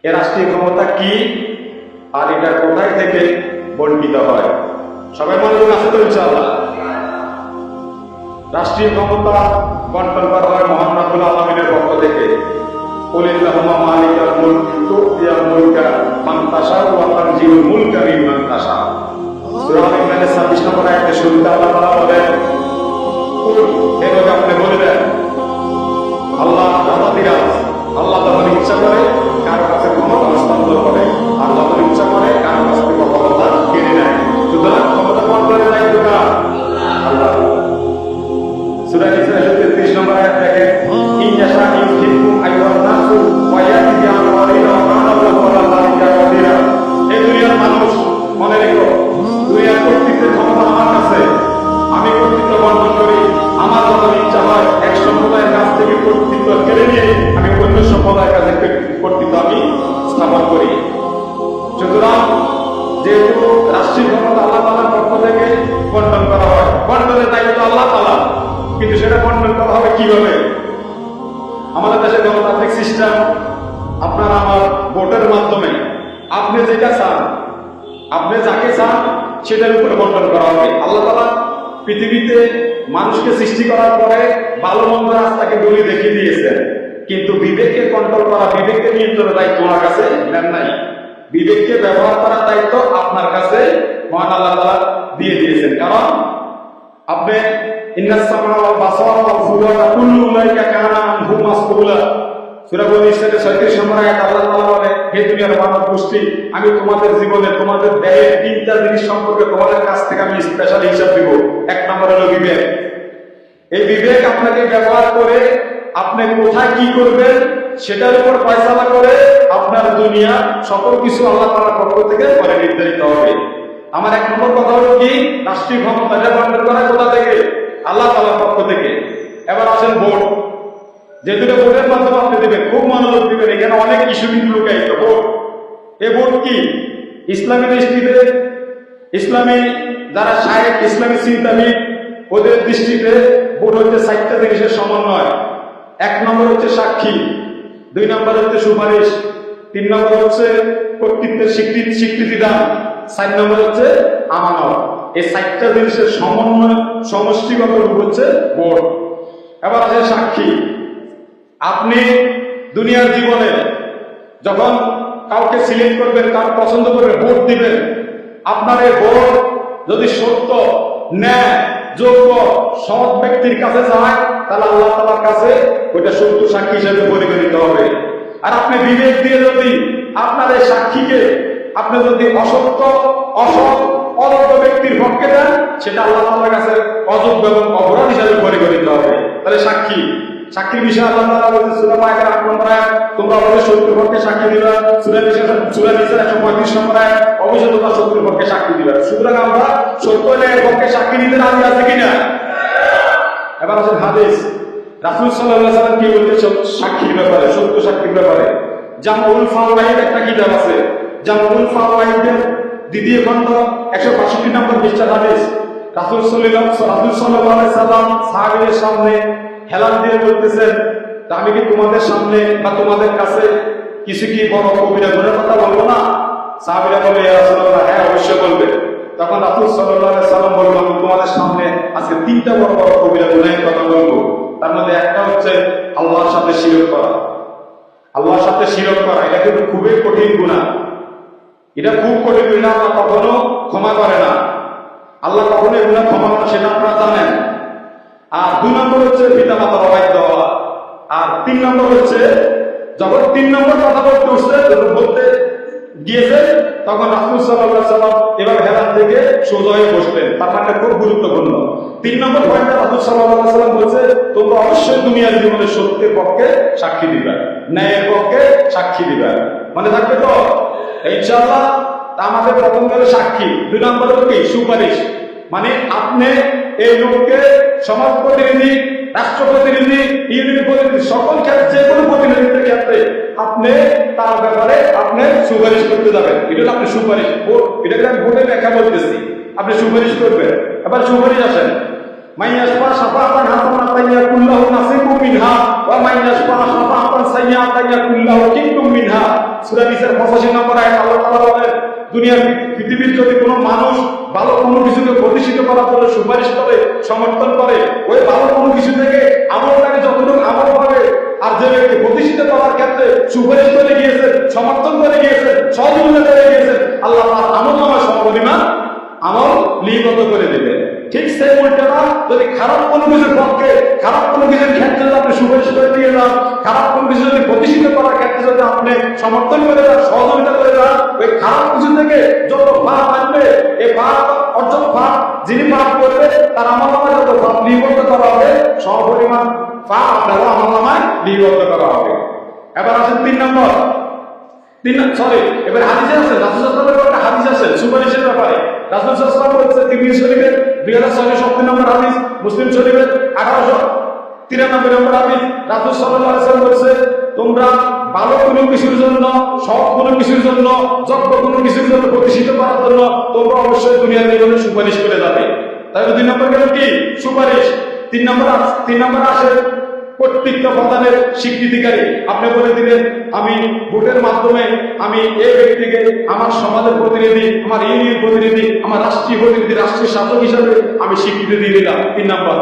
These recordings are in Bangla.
এ রাষ্ট্রীয় ক্ষমতা কি আর এটা কোথায় থেকে বণ্টিত হয়? সবাই মনোযোগ আছে তো ইনশাআল্লাহ? রাষ্ট্রীয় ক্ষমতা বন্টন করা হয় মহান রব্বুল আলামিনের পক্ষ থেকে। কুলিল্লাহুম্মা মালিকাল মুলক তু'তিল মুলকা মান তাশাউ ওয়া তানজিউল মুলকা মিম্মান তাশাউ। সূরা আল-ইমরানের 26 নম্বর আয়াতে শুরুতে আল্লাহ তাআলা বলেন, কুল হে নবী আপনি বলে দেন, আল্লাহ রাজাধিরাজ, আল্লাহ যখন ইচ্ছা করে কারো কাছে ক্ষমতা হস্তান্তর করে, আর যখন ইচ্ছা করে কারো কাছ থেকে ক্ষমতা কেড়ে নেয়। সুতরাং ক্ষমতা বন্টনের দায়িত্ব কার? আল্লাহ। সূরা নিসা 33 নম্বর আয়াত দেখেন, ইনশা ইউহিবকুম আইয়ুহান নাসু ওয়া ইয়াতি বিআমরিহি ওয়া কানা আল্লাহু আলা যালিকা কাদিরা। এই দুনিয়ার মানুষ মনে রেখো, দুনিয়ার কর্তৃত্বের ক্ষমতা আমার কাছে। আমি কর্তৃত্ব বন্টন করি, আমার যখন ইচ্ছা হয় এক সম্প্রদায়ের কাছ থেকে কর্তৃত্ব কেড়ে নিয়ে আমি অন্য সম্প্রদায়ের কাছে কর্তৃত্ব আমি স্থাপন করি। সুতরাং যেহেতু রাষ্ট্রীয় ক্ষমতা আল্লাহ তাআলার পক্ষ থেকে বন্টন করা হয়, বন্টনের দায়িত্ব আল্লাহ তাআলা, কিন্তু সেটা বন্টন করা হবে কিভাবে? আমাদের দেশে গণতান্ত্রিক সিস্টেম, আপনার আমার ভোটের মাধ্যমে আপনি যেটা চান, আপনি যাকে চান সেটার উপরে বন্টন করা হবে। আল্লাহ তাআলা পৃথিবীতে মানুষকে সৃষ্টি করার পরে ভালো মন্দ রাস্তাকে দড়ি দেখিয়ে দিয়েছেন, কিন্তু বিবেককে কন্ট্রোল করা, বিবেককে নিয়ন্ত্রণের দায়িত্ব ওনার কাছে নেন নাই। বিবেককে ব্যবহার করার দায়িত্ব আপনার কাছে মহান আল্লাহ তাআলা দিয়ে দিয়েছেন। কারণ আপনি ইন্নাস সামআ ওয়াল বাসারা ওয়াল ফুআদা কুল্লু উলাইকা কানা আনহু মাসউলা। সূরা বনী ইসরাঈলের 36 নম্বর আয়াত আল্লাহ তাআলা বলে, হে দুনিয়ার মানব গোষ্ঠী, আমি তোমাদের জীবনে তোমাদের ব্যয়ের তিনটা জিনিস সম্পর্কে তোমাদের কাছ থেকে আমি স্পেশাল হিসাব দিব। এক নম্বর হলো বিবেক। এই বিবেক আপনাকে ব্যবহার করে আপনি কোথায় কি করবেন সেটার উপর ফয়সালা করে আপনার দুনিয়া সকল কিছু আল্লাহ তাআলার পক্ষ থেকে পরে নির্ধারিত হবে। আমার এক নম্বর কথা হলো কি, রাষ্ট্রীয় ক্ষমতাটা বন্টন করা কোথা থেকে? আল্লাহ তাআলার পক্ষ থেকে। এবার আসেন ভোট। যেহেতু ভোটের মাধ্যমে আপনি দেবেন, খুব মনোযোগ দিবেন, এখানে অনেক ইস্যু কিন্তু লুকায়িত। ভোট, এই ভোট কি? ইসলামী দৃষ্টিতে, ইসলামী যারা শায়েখ, ইসলামী চিন্তাবিদ, ওদের দৃষ্টিতে ভোট হচ্ছে 4টা জিনিসের সমন্বয়। 1 নম্বর হচ্ছে সাক্ষী, 2 নম্বর হচ্ছে সুপারিশ, 3 নম্বর হচ্ছে কর্তৃত্বের স্বীকৃতি দান, 4 নম্বর হচ্ছে আমানত। এই 4টা জিনিসের সমন্বয়, সমষ্টিগত রূপ হচ্ছে ভোট। এবার আছে সাক্ষী। আপনি দুনিয়ার জীবনে যখন কাউকে সিলেক্ট করবেন, কাউকে পছন্দ করবেন, ভোট দিবেন, আপনার এই ভোট যদি সত্য, ন্যায়, যোগ্য, সৎ ব্যক্তির কাছে যায়, তাহলে আল্লাহ তাআলার কাছে ওইটা সত্য সাক্ষী হিসেবে পরিগণিত হবে। আর আপনি বিবেক দিয়ে যদি আপনার এই সাক্ষীকে আপনি যদি অসত্য, অসৎ, অযোগ্য ব্যক্তির পক্ষে দেন, সেটা আল্লাহ তাআলার কাছে অযোগ্য এবং অপরাধ হিসেবে পরিগণিত হবে। তাহলে সাক্ষী, সাক্ষীর বিষয়ে আল্লাহ তাআলা বলেছেন সূরা মায়েদার 8 নম্বর আয়াত, তোমরা অবশ্যই শত্রুর পক্ষে সাক্ষী দিবা। সূরা নিসা 135 নম্বর আয়াত, অবশ্যই তোমরা শত্রুর পক্ষে সাক্ষী দিবা। সুতরাং আমরা সত্য ন্যায়ের পক্ষে সাক্ষী দিতে রাজি আছি কিনা? এবার আসেন হাদিস। রাসূল সাল্লাল্লাহু আলাইহি ওয়াসাল্লাম কি বলতেছেন সাক্ষীর ব্যাপারে, সত্য সাক্ষীর ব্যাপারে? জামউল ফাওয়াইদ একটা কিতাব আছে, জামউল ফাওয়াইদের 2য় খণ্ড 162 নম্বর পৃষ্ঠার হাদিস। রাসূল সাল্লাল্লাহু আলাইহি ওয়াসাল্লাম সাহাবীদের সামনে হেলান দিয়ে বলতেছেন, আমি কি তোমাদের সামনে বা তোমাদের কাছে কিছু কি বড় কবিরা গুনার কথা বলবো না? সাহাবীরা বলে, ইয়া রাসূলুল্লাহ, হ্যাঁ অবশ্যই বলবে। তখন রাসূল সাল্লাল্লাহু আলাইহি ওয়াসাল্লাম বললেন, আমি তোমাদের সামনে আজকে 3টা বড় বড় কবিরা গুনাহের কথা বলবো। তার মধ্যে একটা হচ্ছে আল্লাহর সাথে শিরক করা। আল্লাহর সাথে শিরক করা এটা কিন্তু খুবই কঠিন গুনাহ। এটা খুব কঠিন গুনাহ, আল্লাহ কখনো ক্ষমা করে না। আল্লাহ কখনো এই গুনাহ ক্ষমা করে না, সেটা আপনারা জানেন। আর 2 নম্বর হচ্ছে পিতামাতার অবাধ্য হওয়া। আর 3 নম্বর হচ্ছে, যখন 3 নম্বর কথা বলতে গিয়েছে, তখন রাসূল সাল্লাল্লাহু আলাইহি ওয়াসাল্লাম এভাবে হেলান থেকে সোজা হয়ে বসলেন। তার মানে খুব গুরুত্বপূর্ণ। 3 নম্বর পয়েন্টে রাসূল সাল্লাল্লাহু আলাইহি ওয়াসাল্লাম বলছে, তোমরা অবশ্যই দুনিয়ার জীবনে সত্যের পক্ষে সাক্ষী দিবা, ন্যায়ের পক্ষে সাক্ষী দিবা। মনে থাকবে তো ইনশাআল্লাহ? আমাদের প্রথম হলো সাক্ষী, 2 নম্বর হলো কি? সুপারিশ। মানে আপনি এই লোককে সমাজ প্রতিনিধি, রাষ্ট্র প্রতিনিধি, ইউনিয়ন প্রতিনিধি, সকল ক্ষেত্রে যে কোনো প্রতিনিধিত্বের ক্ষেত্রে আপনি তার ব্যাপারে আপনি সুপারিশ করতে যাবেন। এটা আপনি সুপারিশ, এটাকে আমি ভোটের ব্যাখ্যা বলতেছি। আপনি সুপারিশ করবেন। এবার সুপারিশ আসেন, মাইয়াশফা শাফাআতান হাসানাতান ইয়াকুল্লাহু নাসিবুম মিনহা ওয়া মাইয়াশফা শাফাআতান সাইয়্যাতান ইয়াকুল্লাহু কিনতুম মিনহা। সূরা নিসার 85 নম্বর আয়াত আল্লাহ তাআলা বলেন, দুনিয়ার পৃথিবীর যদি কোনো মানুষ ভালো কোনো কিছুকে প্রতিষ্ঠিত করার জন্য সুপারিশ করে, সমর্থন করে, ওই ভালো কোনো কিছু থেকে আমলকারী যতটুকু আমল পাবে, আর যে ব্যক্তি প্রতিষ্ঠিত করার ক্ষেত্রে সুপারিশ করে গিয়েছে, সমর্থন করে গিয়েছে, সহযোগিতা করে গিয়েছে, আল্লাহ তার আমলনামায় সমপরিমাণ আমল লিপিবদ্ধ করে দেবে। ঠিক সেই উল্টাটা যদি খারাপ কোনো কিছুর পক্ষে, খারাপ কোনো কিছুর ক্ষেত্রে যদি আপনি সুপারিশ করে দিয়ে যান, খারাপ কোনো কিছু যদি প্রতিষ্ঠিত করার ক্ষেত্রে যদি আপনি সমর্থন করে যান, সহযোগিতা করে যান, ওই খারাপ কিছু থেকে যত পাপ আসবে, এই পাপ অর্জন পাপ যিনি পাপ করবে তার আমলনামায় যত পাপ লিপিবদ্ধ করা হবে, সমপরিমাণ পাপ আপনারও আমলনামায় লিপিবদ্ধ করা হবে। এবার আসেন 3 নম্বর। এবার হাদিসে আছে, রাসূল সাল্লাল্লাহু আলাইহি ওয়াসাল্লামের হাদিস আছে সুপারিশের ব্যাপারে। রাসূল সাল্লাল্লাহু আলাইহি ওয়াসাল্লাম বলেছেন, তিরমিজি শরীফের 2670 নম্বর হাদিস, মুসলিম শরীফের 1893 নম্বর হাদিস, রাসূল সাল্লাল্লাহু আলাইহি ওয়াসাল্লাম বলেছেন, তোমরা ভালো কোনো কিছুর জন্য, সৎ কোনো কিছুর জন্য, যোগ্য কোনো কিছুর জন্য, প্রতিষ্ঠিত করার জন্য তোমরা অবশ্যই দুনিয়ার জীবনে সুপারিশ করে যাবে। তাহলে 2 নম্বর গেল কি? সুপারিশ। 3 নম্বর আসে কর্তৃত্ব প্রদানের স্বীকৃতিকারী। আপনি বলে দিলেন, আমি ভোটের মাধ্যমে আমি এই ব্যক্তিকে আমার সমাজের প্রতিনিধি, আমার ইউনিয়ন প্রতিনিধি, আমার রাষ্ট্রীয় প্রতিনিধি, রাষ্ট্রীয় শাসক হিসাবে আমি স্বীকৃতি দিয়ে দিলাম। 3 নম্বর।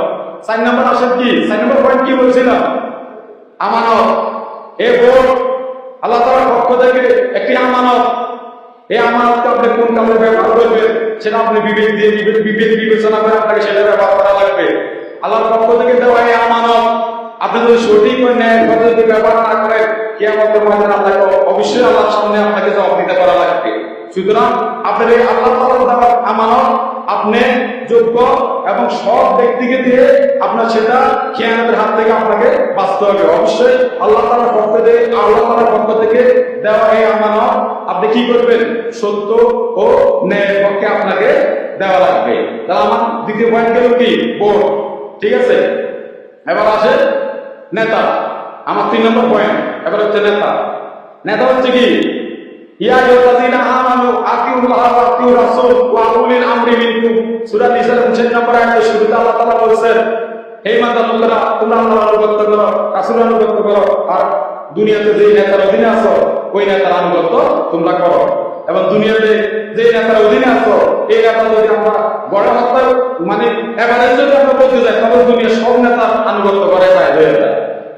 4 নম্বর আসেন কি? 4 নম্বর পয়েন্ট কি বলছিলাম? আমানত। এই ভোট আল্লাহ তাআলার পক্ষ থেকে একটি আমানত। এই আমানতকে আপনি কোন কাজে ব্যবহার করবেন সেটা আপনি বিবেক বিবেচনা করে আপনাকে সেটা ব্যবহার করা লাগবে। আল্লাহর পক্ষ থেকে দেওয়া এই আমানত আপনি যদি সঠিক ও ন্যায়ের পথে যদি ব্যবহার না করেন, কিয়ামতের ময়দানে আপনাকে অবশ্যই আল্লাহর সামনে আপনাকে জবাব দিতে করা লাগবে। সুতরাং আপনার এই আল্লাহ তাআলার দেওয়া আমানত আপনি যোগ্য এবং সৎ ব্যক্তিকে দিয়ে আপনার সেটা কিয়ামতের হাত থেকে আপনাকে বাঁচতে হবে। অবশ্যই আল্লাহ তাআলার পক্ষ থেকে দেওয়া এই আমানত আপনি কি করবেন? সত্য ও ন্যায়ের পক্ষে আপনাকে দেওয়া লাগবে। তাহলে আমার দ্বিতীয় পয়েন্ট গেল কি? ভোট। ঠিক আছে, এবার আসে নেতা। আমার 3 নম্বর পয়েন্ট। এবার হচ্ছে নেতা। নেতা হচ্ছে কি? ইয়া আইয়ুহাল্লাযীনা আমানু আতিউল্লাহ ওয়া আতিউর রাসূল ওয়া উলিল আমরি মিনকুম। সূরা নিসার 59 নম্বর আয়াতে শুরুতে আল্লাহ তাআলা বলেছেন, হে ঈমানদার লোকেরা, তোমরা আল্লাহর আনুগত্য করো, রাসূলের আনুগত্য করো, আর দুনিয়াতে যে নেতার অধীনে আছো ওই নেতার আনুগত্য তোমরা করো। এবং দুনিয়াতে যে নেতার অধীনে আছো এই নেতা যদি আমরা বড় হত্যার মানে এবারে যদি আমরা বলতে যাই, তাহলে দুনিয়ার সব নেতার আনুগত্য করে হয়ে যায়।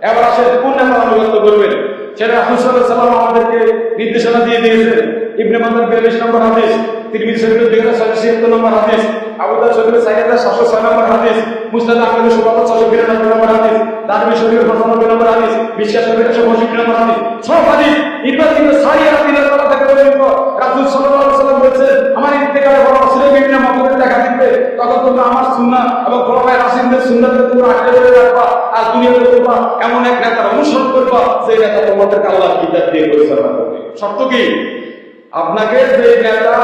এবার আসে কোন নেতার আনুগত্য করবেন সেটা রাসূল সাল্লাল্লাহু আলাইহি ওয়াসাল্লাম আমাদেরকে নির্দেশনা দিয়ে দিয়েছেন। ইবনে মাজাহ 42 নম্বর হাদিস, তিরমিজি শরীফের 2676 নম্বর হাদিস, আবু দাউদ শরীফের 4706 নম্বর হাদিস, মুসনাদ আহমদ 17692 নম্বর হাদিস, দারমি শরীফের 95 নম্বর হাদিস, মিশকাত শরীফের 165 নম্বর হাদিস। সব হাদিস ইব্রাহিম সাহিয়া দিনের তরফ থেকে বর্ণিত। রাসূল সাল্লাল্লাহু আলাইহি ওয়াসাল্লাম বলেছেন, আমার ইন্তেকালের পর রাসূলের বিভিন্ন মতভেদ দেখা দিবে, তখন তোমরা আমার সুন্নাহ এবং খোলাফায়ে রাশিদিনদের সুন্নাহকে তোমরা আঁকড়ে ধরে রাখবা, আর দুনিয়াতে তোমরা এমন এক নেতার অনুসরণ করবা যে নেতা তোমাদেরকে আল্লাহর কিতাব দিয়ে পরিচালনা করবে। শর্ত কি? আপনাকে যে নেতা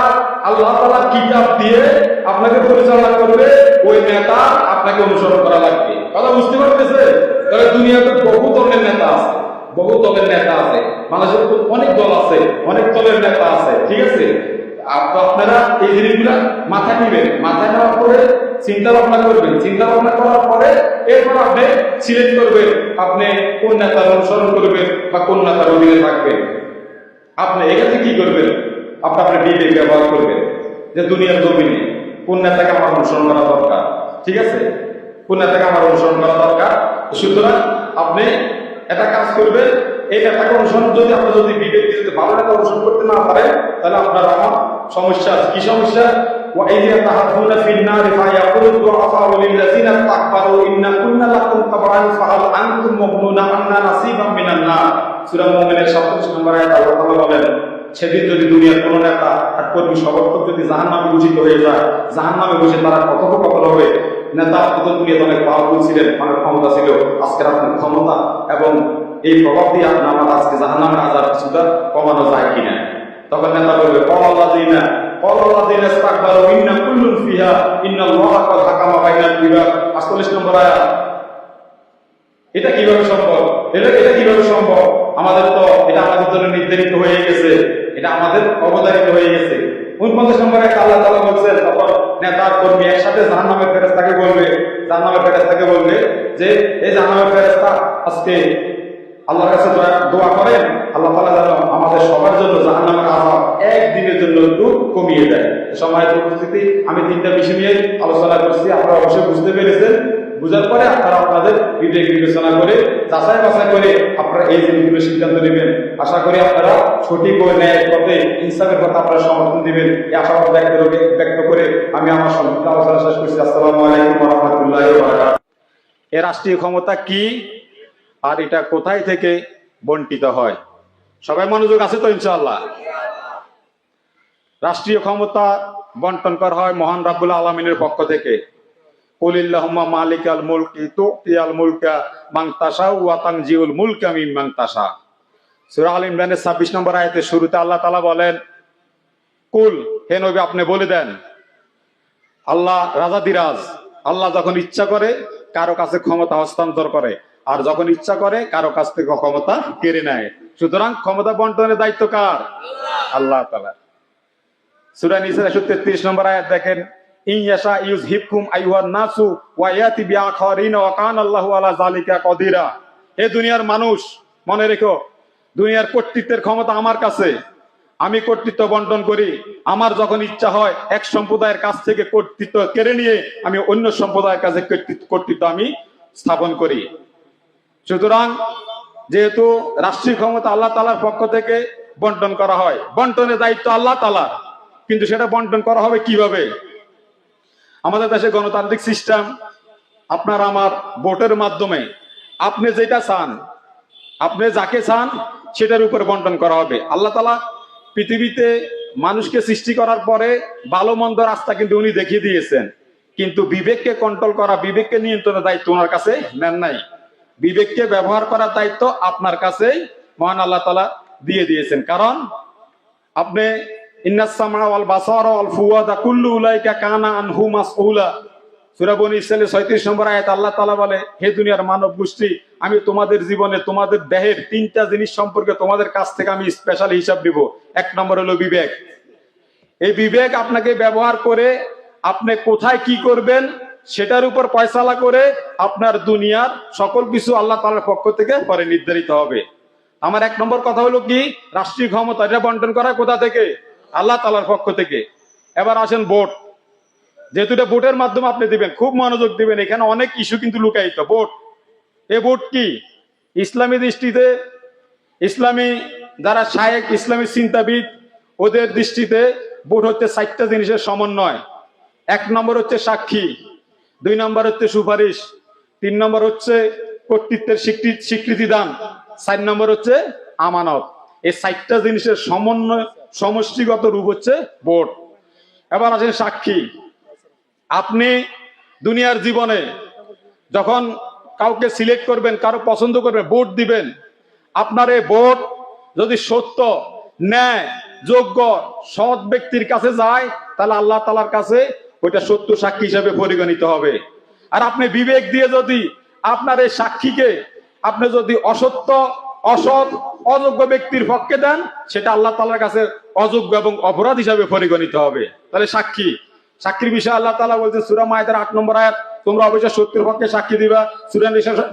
আল্লাহ তাআলার কিতাব দিয়ে আপনাকে পরিচালনা করবে ওই নেতা আপনাকে অনুসরণ করা লাগবে। কথা বুঝতে পারতেছে? তাহলে দুনিয়াতে বহু দলের নেতা আছে, বহু দলের নেতা আছে, বাংলাদেশে অনেক দল আছে, অনেক দলের নেতা আছে। ঠিক আছে, আপনারা এই জিনিসগুলা মাথায় নিবেন। মাথায় নেওয়ার পরে চিন্তা ভাবনা করবেন। চিন্তা ভাবনা করার পরে এরপর আপনি সিলেক্ট করবেন আপনি কোন নেতার অনুসরণ করবেন বা কোন নেতার অধীনে থাকবেন। আপনি এখানে কি করবেন? আপনার বিবেক ব্যবহার করবেন যে দুনিয়ার জমিনে কোন নেতাকে আমার অনুসরণ করা দরকার। ঠিক আছে, কোন নেতাকে আমার অনুসরণ করা দরকার। সুতরাং আপনি একটা কাজ করবেন, এই নেতাকে অনুসরণ যদি আপনি যদি বিবেক দিয়ে যদি ভালো নেতা অনুসরণ করতে না পারেন, তাহলে আপনার আমার সমস্যা আছে। কি সমস্যা? وَإِذْ يَتَحَدَّثُونَ فِي النَّارِ فَيَقُولُ الضُّعَفَاءُ لِلَّذِينَ اسْتَكْبَرُوا إِنَّا كُنَّا لَكُمْ تَبَعًا فَهَلْ أَنْتُم مُغْنُونَ عَنَّا نَصِيبًا مِنَ النَّارِ। সূরা মুমিনের 37 নম্বর আয়াতে আল্লাহ তাআলা বলেন, সেদিন যদি দুনিয়ার কোন নেতা আর কর্মী সমর্থক যদি জাহান্নামে ঘোষিত হয়ে যায়, জাহান্নামে বসে তারা কথোপকথন হবে, নেতা কত দুনিয়াতে অনেক পাওয়ারফুল ছিলেন, অনেক ক্ষমতা ছিল, আজকের আপনার ক্ষমতা এবং এই প্রভাব দিয়ে আপনার আজকে জাহান্নামের আযাব কিছুটা কমানো যায় কিনা। তখন নেতা বলবে, ক্বালাল্লাযীনা ইসতাকবারু ইন্না কুল্লুন ফিহা ইন্নাল্লাহা ক্বাদ হাকামা বাইনাল ইবাদ। 48 নম্বর আয়াত। এটা কিভাবে সম্ভব? এটা কিভাবে সম্ভব? আমাদের তো এটা আমাদের জন্য নির্ধারিত হয়ে গেছে, এটা আমাদের অবধারিত হয়ে গেছে। 49 নম্বরে আল্লাহ তাআলা বলেছেন, তখন নেতা কর্মী একসাথে জাহান্নামের ফেরেশতাকে বলবে যে এই জাহান্নামের ফেরেশতা আজকে আল্লাহর কাছে দোয়া করেন আল্লাহ তাআলা যেন আমাদের সবার কমিয়ে দেয়। সম্মানিত উপস্থিতি, আমি তিনটা বিষয় নিয়ে আলোচনা করছি, আপনারা অবশ্যই বুঝতে পেরেছেন। বুঝার পরে আপনারা আপনাদের বিবেক বিবেচনা করে যাচাই বাছাই করে আপনারা এই জিনিসগুলো সিদ্ধান্ত নেবেন। আশা করি আপনারা সঠিক ও ন্যায়ের পথে, ইনসাফের পথে আপনারা সমর্থন দিবেন, এই আশাবাদ ব্যক্ত করে আমি আমার সংক্ষিপ্ত আলোচনা শেষ করছি। আসসালামু আলাইকুম ওয়া রাহমাতুল্লাহি ওয়া বারাকাতুহু। এর রাষ্ট্রীয় ক্ষমতা কি আর এটা কোথায় থেকে বন্টিত হয়? সবাই মনোযোগ আছে তো ইনশাআল্লাহ? রাষ্ট্রীয় ক্ষমতা বন্টন করা হয় মহান রাব্বুল আলামিনের পক্ষ থেকে। কুলিল্লাহুম্মা মালিকাল মুলকি তুতিয়াল মুলকা মান তাশাউ ওয়া তানজিউল মুলকা মিম্মান তাশা। সূরা আল ইমরানের 26 নম্বর আয়াতের শুরুতে আল্লাহ তাআলা বলেন, কুল, হে নবী আপনি বলে দেন, আল্লাহ রাজাদিরাজ। আল্লাহ যখন ইচ্ছা করে কারো কাছে ক্ষমতা হস্তান্তর করে, আর যখন ইচ্ছা করে কারো কাছ থেকে ক্ষমতা কেড়ে নেয়। সুতরাং ক্ষমতা বন্টনের দায়িত্ব কার? আল্লাহ তাআলা। সূরা নিসা 133 নম্বর আয়াত দেখেন, ইনয়াশা ইউযহিবকুম আইয়ুহান নাসু ওয়া ইয়াতি বিআখারিন ওয়া কানা আল্লাহু আলা যালিকা কদিরা। হে দুনিয়ার মানুষ, মনে রেখো দুনিয়ার কর্তৃত্বের ক্ষমতা আমার কাছে। আমি কর্তৃত্ব বন্টন করি। আমার যখন ইচ্ছা হয় এক সম্প্রদায়ের কাছ থেকে কর্তৃত্ব কেড়ে নিয়ে আমি অন্য সম্প্রদায়ের কাছে কর্তৃত্ব আমি স্থাপন করি। সুতরাং যেহেতু রাষ্ট্রীয় ক্ষমতা আল্লাহ তাআলার পক্ষ থেকে বন্টন করা হয়, বন্টনের দায়িত্ব আল্লাহ তাআলার, কিন্তু সেটা বন্টন করা হবে কিভাবে? আমাদের দেশে গণতান্ত্রিক সিস্টেম, আপনার আমার ভোটের মাধ্যমে আপনি যেটা চান, আপনি যাকে চান সেটার উপর বন্টন করা হবে। আল্লাহ তাআলা পৃথিবীতে মানুষকে সৃষ্টি করার পরে ভালো মন্দ রাস্তা কিন্তু উনি দেখিয়ে দিয়েছেন, কিন্তু বিবেককে কন্ট্রোল করা, বিবেককে নিয়ন্ত্রণের দায়িত্ব ওনার কাছে নেন নাই। বিবেককে ব্যবহার করার দায়িত্ব আপনার কাছেই মহান আল্লাহ তাআলা দিয়ে দিয়েছেন। কারণ আপনি ইন্নাস সামা ওয়াল বাসারা ওয়াল ফুয়াদা কুল্লু উলাইকা কানা আনহু মাসউলা। সূরা বনী ইসরাঈলের 36 নম্বর আয়াত আল্লাহ তাআলা বলে, হে দুনিয়ার মানব গোষ্ঠী, আমি তোমাদের জীবনে তোমাদের দেহের তিনটা জিনিস সম্পর্কে তোমাদের কাছ থেকে আমি স্পেশাল হিসাব দিব। এক নম্বর হলো বিবেক। এই বিবেক আপনাকে ব্যবহার করে আপনি কোথায় কি করবেন সেটার উপর ফয়সালা করে আপনার দুনিয়ার সকল কিছু আল্লাহ তাআলার পক্ষ থেকে পরে নির্ধারিত হবে। আমার এক নম্বর কথা হলো কি, রাষ্ট্রীয় ক্ষমতা এটা বন্টন করা কোথা থেকে? আল্লাহ তাআলার পক্ষ থেকে। এবার আসেন ভোট। যেহেতু এটা ভোটের মাধ্যমে আপনি দিবেন, খুব মনোযোগ দিবেন, এখানে অনেক ইস্যু কিন্তু লুকায়িত। ভোট, এ ভোট কি? ইসলামী দৃষ্টিতে, ইসলামী যারা শায়েখ, ইসলামী চিন্তাবিদ, ওদের দৃষ্টিতে ভোট হচ্ছে 4টা জিনিসের সমন্বয়। 1 নম্বর হচ্ছে সাক্ষী, 2 নম্বর হচ্ছে সুপারিশ, 3 নম্বর হচ্ছে কর্তৃত্বের স্বীকৃতি দান, 4 নম্বর হচ্ছে আমানত। এই 4টা জিনিসের সমন্বয়, সমষ্টিগত রূপ হচ্ছে ভোট। এবার আসেন সাক্ষী। আপনি দুনিয়ার জীবনে যখন কাউকে সিলেক্ট করবেন, কারো পছন্দ করবেন, ভোট দিবেন, আপনার এই ভোট যদি সত্য, ন্যায়, যোগ্য, সৎ ব্যক্তির কাছে যায়, তাহলে আল্লাহ তাআলার কাছে ওইটা সত্য সাক্ষী হিসেবে পরিগণিত হবে। আর আপনি বিবেক দিয়ে যদি আপনার এই সাক্ষীকে আপনি যদি অসত্য, অসৎ, অযোগ্য ব্যক্তির পক্ষে দেন, সেটা আল্লাহ তাআলার কাছে অযোগ্য এবং অপরাধ হিসাবে পরিগণিত হবে। তাহলে সাক্ষী, সাক্ষীর বিষয়ে আল্লাহ তাআলা বলছেন সূরা মায়েদার 8 নম্বর আয়াত, তোমরা অবশ্যই সত্যের পক্ষে সাক্ষী দিবা।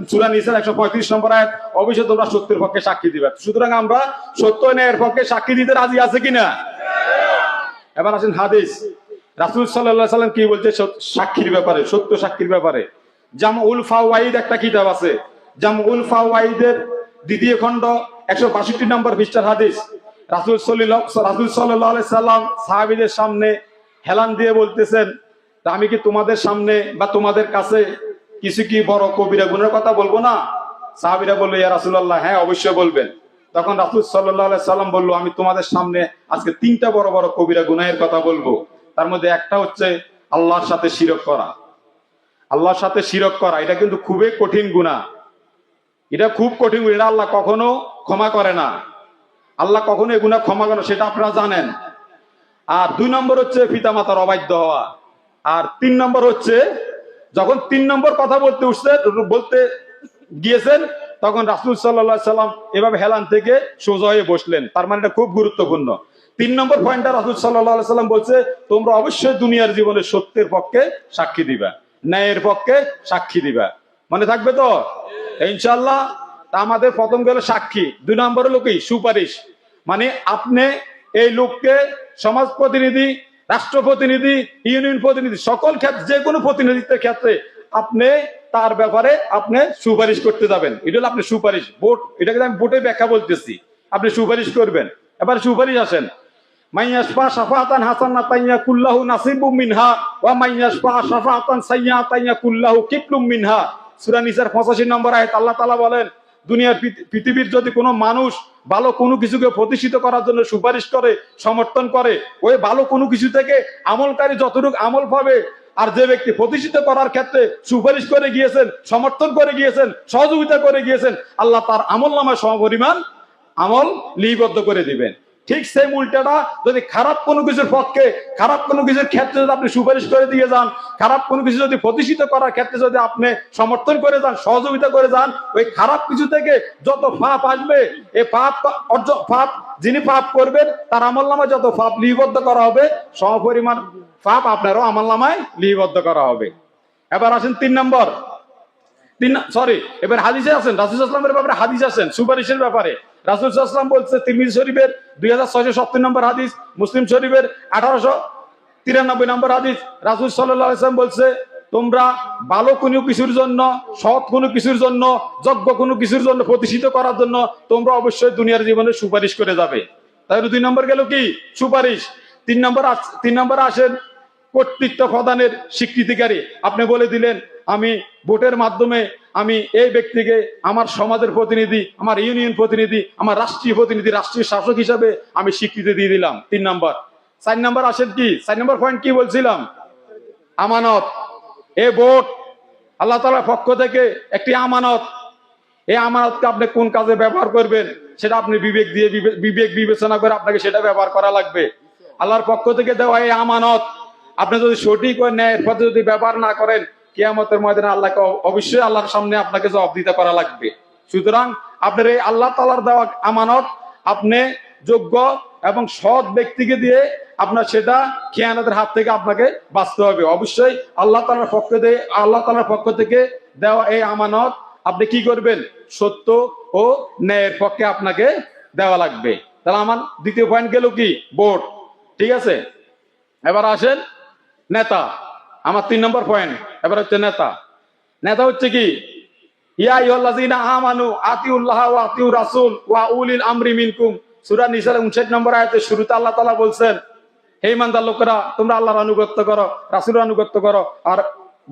সূরা নিসার 135 নম্বর আয়াত, অবশ্যই তোমরা সত্যের পক্ষে সাক্ষী দিবা। সুতরাং আমরা সত্য ন্যায়ের পক্ষে সাক্ষী দিতে রাজি আছে কিনা? এবার আসেন হাদিস। রাসূল সাল্লাল্লাহু আলাইহি সাল্লাম কি বলছে সাক্ষীর ব্যাপারে, সত্য সাক্ষীর ব্যাপারে? জামউল ফাওয়াইদ একটা কিতাব আছে, জামউল ফাওয়াইদের 2য় খণ্ড 162 নম্বর পৃষ্ঠার হাদিস। রাসূল সাল্লাল্লাহু আলাইহি সাল্লাম সাহাবীদের সামনে হেলান দিয়ে বলতেছেন, আমি কি তোমাদের সামনে বা তোমাদের কাছে কিছু কি বড় কবিরা গুনাহের কথা বলবো না? সাহাবীরা বলল, ইয়া রাসূলুল্লাহ, হ্যাঁ অবশ্যই বলবেন। তখন রাসূল সাল্লাল্লাহু আলাইহি সাল্লাম বলল, আমি তোমাদের সামনে আজকে 3টা বড় বড় কবিরা গুনাহের কথা বলবো। তার মধ্যে একটা হচ্ছে আল্লাহর সাথে শিরক করা। আল্লাহর সাথে শিরক করা এটা কিন্তু খুবই কঠিন গুনাহ। এটা খুব কঠিন, এটা আল্লাহ কখনো ক্ষমা করে না। আল্লাহ কখনো এই গুনাহ ক্ষমা করে না, সেটা আপনারা জানেন। আর 2 নম্বর হচ্ছে পিতামাতার অবাধ্য হওয়া। আর 3 নম্বর হচ্ছে যখন 3 নম্বর কথা বলতে গিয়েছেন, তখন রাসূল সাল্লাল্লাহু আলাইহি সাল্লাম এভাবে হেলান থেকে সোজা হয়ে বসলেন। তার মানে এটা খুব গুরুত্বপূর্ণ। 3 নম্বর পয়েন্টটা রাসূল সাল্লাল্লাহু আলাইহি সাল্লাম বলছে, তোমরা অবশ্যই দুনিয়ার জীবনে সত্যের পক্ষে সাক্ষী দিবা, ন্যায়ের পক্ষে সাক্ষী দিবা। মনে থাকবে তো ইনশাআল্লাহ? তা আমাদের প্রথম গেল সাক্ষী, 2 নম্বর হলো কি সুপারিশ। মানে আপনি এই লোককে সমাজ প্রতিনিধি, রাষ্ট্র প্রতিনিধি, ইউনিয়ন প্রতিনিধি, সকল ক্ষেত্রে যে কোনো প্রতিনিধিত্বের ক্ষেত্রে আপনি তার ব্যাপারে আপনি সুপারিশ করতে যাবেন। এটা হলো আপনি সুপারিশ, ভোট, এটাকে আমি ভোটে ব্যাখ্যা বলতেছি। আপনি সুপারিশ করবেন। এবার সুপারিশ আসেন, মাইয়াশফা শাফাআতান হাসানাতান ইয়াকুল্লাহু নাসিবুম মিনহা ওয়া মাইয়াশফা শাফাআতান সাইয়্যাতান ইয়াকুল্লাহু কিফলুম মিনহা। সূরা নিসার 85 নম্বর আয়াত আল্লাহ তাআলা বলেন, দুনিয়ার পৃথিবীর যদি কোনো মানুষ ভালো কোনো কিছুকে প্রতিষ্ঠিত করার জন্য সুপারিশ করে, সমর্থন করে, ওই ভালো কোনো কিছু থেকে আমলকারী যতটুকু আমল পাবে, আর যে ব্যক্তি প্রতিষ্ঠিত করার ক্ষেত্রে সুপারিশ করে গিয়েছেন, সমর্থন করে গিয়েছেন, সহযোগিতা করে গিয়েছেন, আল্লাহ তার আমল নামায় সমপরিমাণ আমল লিপিবদ্ধ করে দিবেন। ঠিক সেই উল্টাটা যদি খারাপ কোনো কিছুর পক্ষে, খারাপ কোনো কিছুর ক্ষেত্রে যদি আপনি সুপারিশ করে দিয়ে যান, খারাপ কোনো কিছু যদি প্রতিষ্ঠিত করার ক্ষেত্রে যদি আপনি সমর্থন করে যান, সহযোগিতা করে যান, ওই খারাপ কিছু থেকে যত পাপ আসবে, এই পাপ যিনি পাপ করবেন তার আমলনামায় যত পাপ লিপিবদ্ধ করা হবে, সমপরিমাণ পাপ আপনারও আমলনামায় লিপিবদ্ধ করা হবে। এবার আসেন 3 নম্বর, এবার হাদিসে আছেন, রাসূল সাল্লাল্লাহু আলাইহি ওয়াসাল্লামের ব্যাপারে হাদিস আছেন সুপারিশের ব্যাপারে। রাসূল সাল্লাল্লাহু আলাইহি ওয়াসাল্লাম বলছে, তিরমিজি শরীফের 2670 নম্বর হাদিস, মুসলিম শরীফের 1893 নম্বর হাদিস, রাসূল সাল্লাল্লাহু আলাইহি ওয়াসাল্লাম বলছে, তোমরা ভালো কোনো কিছুর জন্য, সৎ কোনো কিছুর জন্য, যোগ্য কোনো কিছুর জন্য, প্রতিষ্ঠিত করার জন্য তোমরা অবশ্যই দুনিয়ার জীবনে সুপারিশ করে যাবে। তাহলে 2 নম্বর গেল কি? সুপারিশ। 3 নম্বর আসেন কর্তৃত্ব প্রদানের স্বীকৃতিকারী। আপনি বলে দিলেন, আমি ভোটের মাধ্যমে আমি এই ব্যক্তিকে আমার সমাজের প্রতিনিধি, আমার ইউনিয়ন প্রতিনিধি, আমার রাষ্ট্রীয় প্রতিনিধি, রাষ্ট্রীয় শাসক হিসাবে আমি স্বীকৃতি দিয়ে দিলাম। 3 নম্বর। 4 নম্বর আসেন কি? 4 নম্বর পয়েন্ট কি বলছিলাম? আমানত। এই ভোট আল্লাহ তাআলার পক্ষ থেকে একটি আমানত। এই আমানতকে আপনি কোন কাজে ব্যবহার করবেন সেটা আপনি বিবেক বিবেচনা করে আপনাকে সেটা ব্যবহার করা লাগবে। আল্লাহর পক্ষ থেকে দেওয়া এই আমানত আপনি যদি সঠিক ও ন্যায়ের পথে যদি ব্যবহার না করেন, কিয়ামতের ময়দানে আল্লাহকে অবশ্যই আল্লাহর সামনে আপনাকে জবাবদিহিতা করা লাগবে। সুতরাং আপনার এই আল্লাহ তাআলার দেওয়া আমানত আপনি যোগ্য এবং সৎ ব্যক্তিকে দিয়ে আপনার সেটা খেয়ানতের হাত থেকে আপনাকে বাঁচতে হবে। অবশ্যই আল্লাহ তাআলার পক্ষ থেকে দেওয়া এই আমানত আপনি কি করবেন? সত্য ও ন্যায়ের পক্ষে আপনাকে দেওয়া লাগবে। তাহলে আমার দ্বিতীয় পয়েন্ট গেল কি? ভোট। ঠিক আছে, এবার আসেন নেতা। আমার 3 নম্বর পয়েন্ট এবার হচ্ছে নেতা। নেতা হচ্ছে কি? ইয়া আইয়ুহাল্লাযীনা আমানু আতিউল্লাহ ওয়া আতিউর রাসূল ওয়া উলিল আমরি মিনকুম। সূরা নিসার 59 নম্বর আয়াতে শুরুতে আল্লাহ তাআলা বলছেন, হে ঈমানদার লোকেরা, তোমরা আল্লাহর আনুগত্য করো, রাসূলের আনুগত্য করো, আর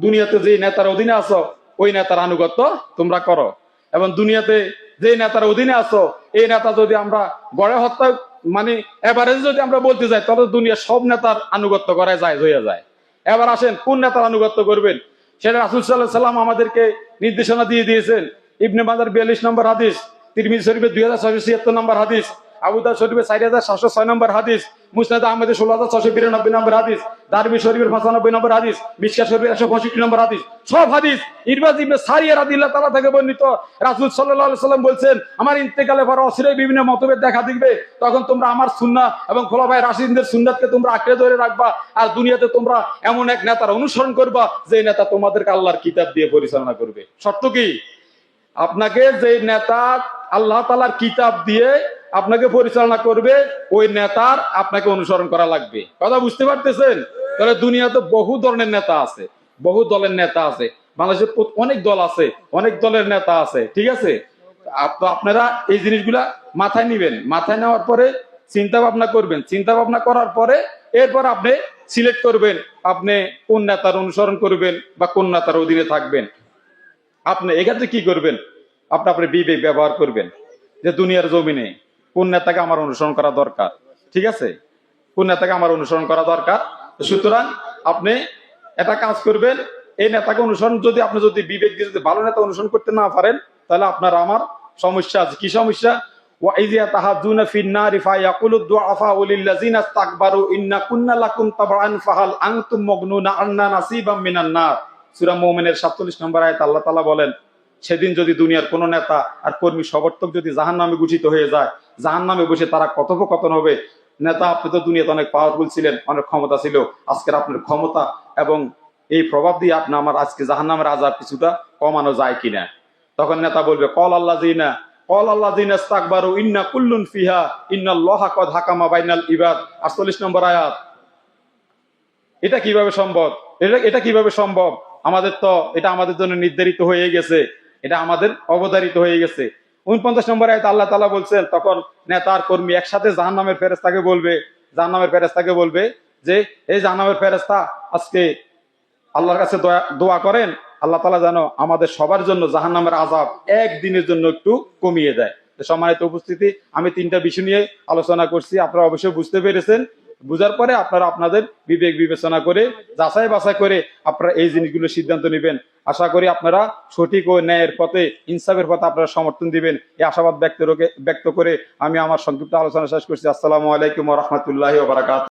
দুনিয়াতে যে নেতার অধীনে আছো ওই নেতার আনুগত্য তোমরা করো। এবং দুনিয়াতে যে নেতার অধীনে আছো এই নেতা যদি আমরা গড়ে হত্যা মানে এভারেজ যদি আমরা বলতে যাই, তাহলে দুনিয়ার সব নেতার আনুগত্য করায় যায় হয়ে যায়। এবার আসেন কোন নেতার আনুগত্য করবেন সেটা রাসূল সাল্লাল্লাহু আলাইহি ওয়াসাল্লাম আমাদেরকে নির্দেশনা দিয়ে দিয়েছেন। ইবনে মাজার 42 নম্বর হাদিস, তিরমিজি শরীফের 2676 নম্বর হাদিস, আবু দাউদ শরীফের 4706 নম্বর হাদিস, মুসনাদ আহমদের 16692 নম্বর হাদিস, দারমি শরীফের 95 নম্বর হাদিস, মিশকাত শরীফের 165 নম্বর হাদিস, সব হাদিস ইরবাজ ইবনে সারিয়া রাদিয়াল্লাহু তাআলা থেকে বর্ণিত। রাসূল সাল্লাল্লাহু আলাইহি ওয়াসাল্লাম বলছেন, আমার ইন্তেকালের পর অচিরেই বিভিন্ন মতভেদ দেখা দিবে, তখন তোমরা আমার সুন্নাহ এবং খোলাফায়ে রাশিদিনদের সুন্নাতকে তোমরা আঁকড়ে ধরে রাখবা, আর দুনিয়াতে তোমরা এমন এক নেতার অনুসরণ করবা যে নেতা তোমাদেরকে আল্লাহর কিতাব দিয়ে পরিচালনা করবে। শর্ত কি? আপনাকে যে নেতা আল্লাহ তাআলার কিতাব দিয়ে আপনাকে পরিচালনা করবে ওই নেতার আপনাকে অনুসরণ করা লাগবে। কথা বুঝতে পারতেছেন? তাহলে দুনিয়াতে বহু ধরনের নেতা আছে, বহু দলের নেতা আছে, বাংলাদেশে অনেক দল আছে, অনেক দলের নেতা আছে। ঠিক আছে, আপনারা এই জিনিসগুলা মাথায় নিবেন। মাথায় নেওয়ার পরে চিন্তা ভাবনা করবেন। চিন্তা ভাবনা করার পরে এরপর আপনি সিলেক্ট করবেন আপনি কোন নেতার অনুসরণ করবেন বা কোন নেতার অধীনে থাকবেন। আপনি এক্ষেত্রে কি করবেন? আপনি আপনার বিবেক ব্যবহার করবেন যে দুনিয়ার জমিনে কোন নেতাকে আমার অনুসরণ করা দরকার। ঠিক আছে, কোন নেতাকে আমার অনুসরণ করা দরকার। সুতরাং আপনি এটা কাজ করবেন, এই নেতাকে অনুসরণ যদি আপনি যদি বিবেক দিয়ে যদি ভালো নেতা অনুসরণ করতে না পারেন, তাহলে আপনার আমার সমস্যা আছে। কি সমস্যা? ওয়াইযা তাহাজুনা ফিন নারি ফায়াকুলুদ দুআফা লিল্লাযিনা ইসতাকবারু ইন্না কুন্না লাকুম তাবআন ফাহাল আনতুম মাগনুনা আন্না নাসিবাম মিনান নার। সূরা মুমিনের 47 নম্বর আয়াত আল্লাহ তাআলা বলেন, সেদিন যদি দুনিয়ার কোন নেতা আর কর্মী সমর্থক যদি জাহান্নামে ঘোষিত হয়ে যায়, জাহান্নামে বসে তারা কথোপকথন হবে, নেতা আপনি তো দুনিয়াতে অনেক পাওয়ারফুল ছিলেন, অনেক ক্ষমতা ছিল, আজকের আপনার ক্ষমতা এবং এই প্রভাব দিয়ে আপনি আমার আজকে জাহান্নামের আযাব কিছুটা কমানো যায় কিনা। তখন নেতা বলবে, কল আল্লাযিনা ক্বাল আল্লাযিনা ইসতাকবারু ইন্না কুল্লুন ফিহা ইন্নাল্লাহা ক্বাদ হাকামা বাইনাল ইবাদ। 48 নম্বর আয়াত। এটা কিভাবে সম্ভব? এটা কিভাবে সম্ভব? এটা আমাদের জন্য নির্ধারিত হয়ে গেছে, এটা আমাদের অবধারিত হয়ে গেছে। 49 নম্বর আয়াত আল্লাহ তাআলা বলছেন, তখন নেতার কর্মী একসাথে জাহান্নামের ফেরেশতাকে বলবে যে এই জাহান্নামের ফেরেশতা, আজকে আল্লাহর কাছে দোয়া করেন আল্লাহ তাআলা যেন আমাদের সবার জন্য জাহান্নামের আযাব একদিনের জন্য একটু কমিয়ে দেয়। সম্মানিত উপস্থিতি, আমি 3টা বিষয় নিয়ে আলোচনা করছি, আপনারা অবশ্যই বুঝতে পেরেছেন। বুঝার পরে আপনারা আপনাদের বিবেক বিবেচনা করে যাচাই বাছাই করে আপনারা এই জিনিসগুলো সিদ্ধান্ত নেবেন। আশা করি আপনারা সঠিক ও ন্যায়ের পথে, ইনসাফের পথে আপনারা সমর্থন দিবেন, এই আশাবাদ ব্যক্ত করে আমি আমার সংক্ষিপ্ত আলোচনা শেষ করছি। আসসালামু আলাইকুম ওয়া রাহমাতুল্লাহি ওয়া বারাকাতুহু।